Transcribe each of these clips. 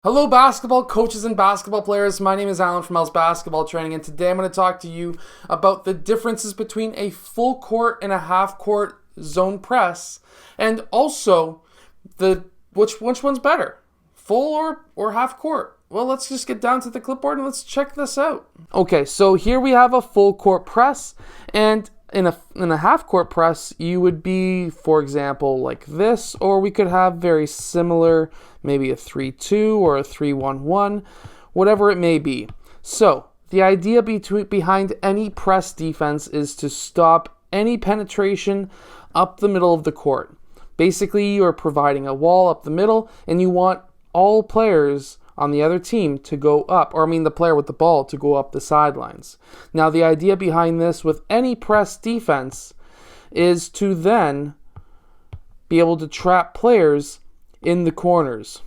Hello, basketball coaches and basketball players. My name is Alan from Mel's Basketball Training, and today I'm going to talk to you about the differences between a full court and a half court zone press, and also the which one's better, full or half court. Well, let's just get down to the clipboard and let's check this out. Okay, so here we have a full court press, and in a half court press, you would be, for example, like this, or we could have very similar, maybe a 3-2 or a 3-1-1, whatever it may be. So the idea behind any press defense is to stop any penetration up the middle of the court. Basically, you're providing a wall up the middle, and you want all players on the other team to go up, the player with the ball to go up the sidelines. Now, the idea behind this with any press defense is to then be able to trap players in the corners.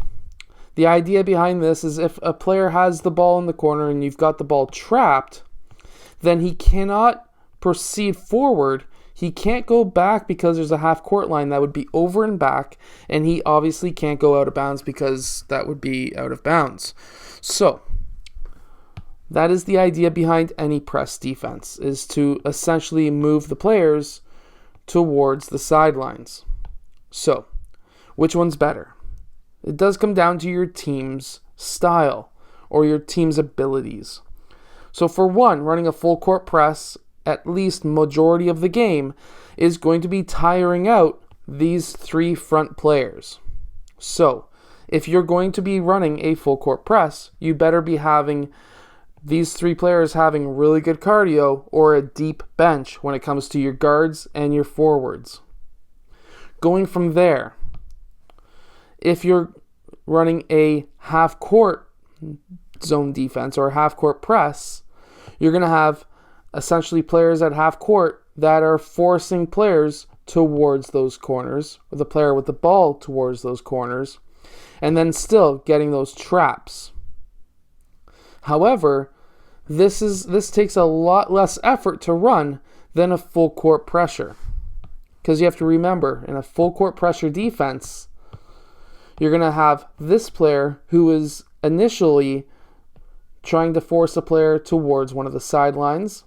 The idea behind this is if a player has the ball in the corner and you've got the ball trapped, then he cannot proceed forward. He can't go back because there's a half court line that would be over and back, and he obviously can't go out of bounds because that would be out of bounds. So that is the idea behind any press defense, is to essentially move the players towards the sidelines. So which one's better? It does come down to your team's style or your team's abilities. So for one, running a full court press at least majority of the game is going to be tiring out these three front players. So if you're going to be running a full court press, you better be having these three players having really good cardio or a deep bench when it comes to your guards and your forwards. Going from there, if you're running a half court zone defense or a half court press, you're going to have essentially players at half court that are forcing players towards those corners, or the player with the ball towards those corners, and then still getting those traps. However, this takes a lot less effort to run than a full court pressure. Because you have to remember, in a full court pressure defense, you're going to have this player who is initially trying to force a player towards one of the sidelines.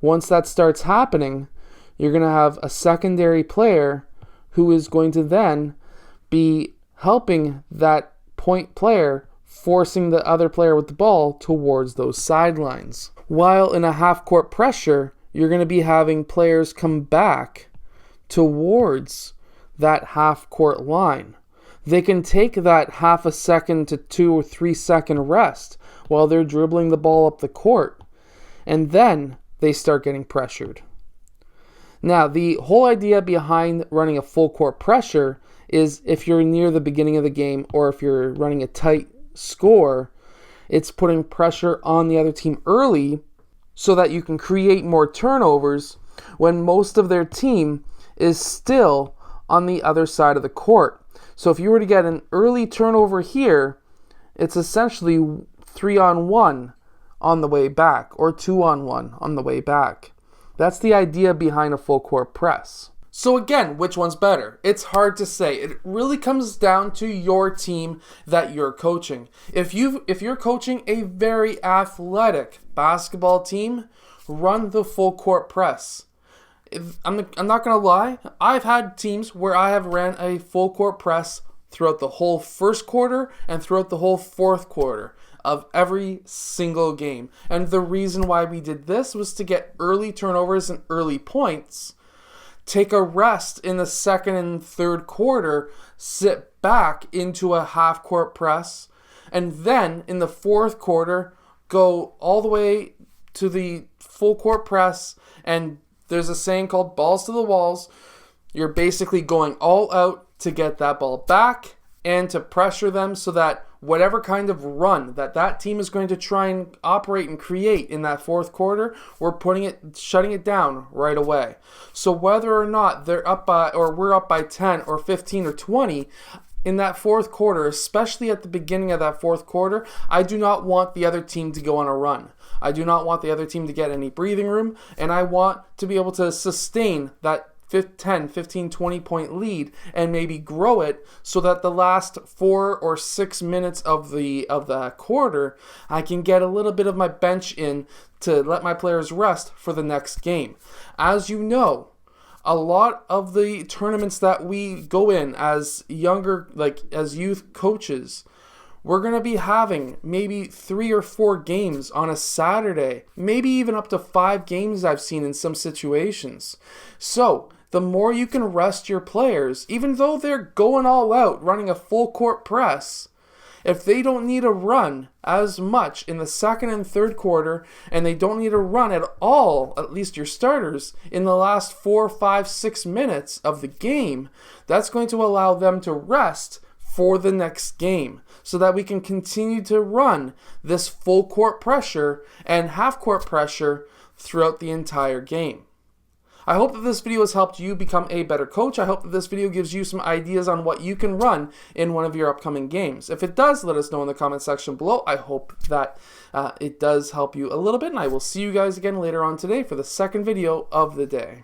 Once that starts happening, you're going to have a secondary player who is going to then be helping that point player, forcing the other player with the ball towards those sidelines. While in a half-court pressure, you're going to be having players come back towards that half-court line. They can take that half a second to 2 or 3 second rest while they're dribbling the ball up the court, and then they start getting pressured. Now, the whole idea behind running a full court pressure is if you're near the beginning of the game or if you're running a tight score, it's putting pressure on the other team early so that you can create more turnovers when most of their team is still on the other side of the court. So if you were to get an early turnover here, it's essentially 3-on-1 on the way back, or 2-on-1 on the way back. That's the idea behind a full court press. So again, which one's better? It's hard to say. It really comes down to your team that you're coaching. If you're coaching a very athletic basketball team, run the full court press. I'm not going to lie, I've had teams where I have ran a full court press throughout the whole first quarter and throughout the whole fourth quarter of every single game. And the reason why we did this was to get early turnovers and early points, take a rest in the second and third quarter, sit back into a half-court press, and then in the fourth quarter, go all the way to the full-court press. And there's a saying called balls to the walls. You're basically going all out to get that ball back and to pressure them so that whatever kind of run that team is going to try and operate and create in that fourth quarter, we're shutting it down right away. So whether or not they're up by, or we're up by 10 or 15 or 20 in that fourth quarter, especially at the beginning of that fourth quarter, I do not want the other team to go on a run. I do not want the other team to get any breathing room, and I want to be able to sustain that 10, 15, 20 point lead and maybe grow it so that the last 4 or 6 minutes of the quarter, I can get a little bit of my bench in to let my players rest for the next game. As you know, a lot of the tournaments that we go in as as youth coaches, we're going to be having maybe 3 or 4 games on a Saturday, maybe even up to 5 games I've seen in some situations. So the more you can rest your players, even though they're going all out running a full court press, if they don't need to run as much in the second and third quarter, and they don't need to run at all, at least your starters, in the last 4, 5, 6 minutes of the game, that's going to allow them to rest for the next game so that we can continue to run this full court pressure and half court pressure throughout the entire game. I hope that this video has helped you become a better coach. I hope that this video gives you some ideas on what you can run in one of your upcoming games. If it does, let us know in the comment section below. I hope that it does help you a little bit, and I will see you guys again later on today for the second video of the day.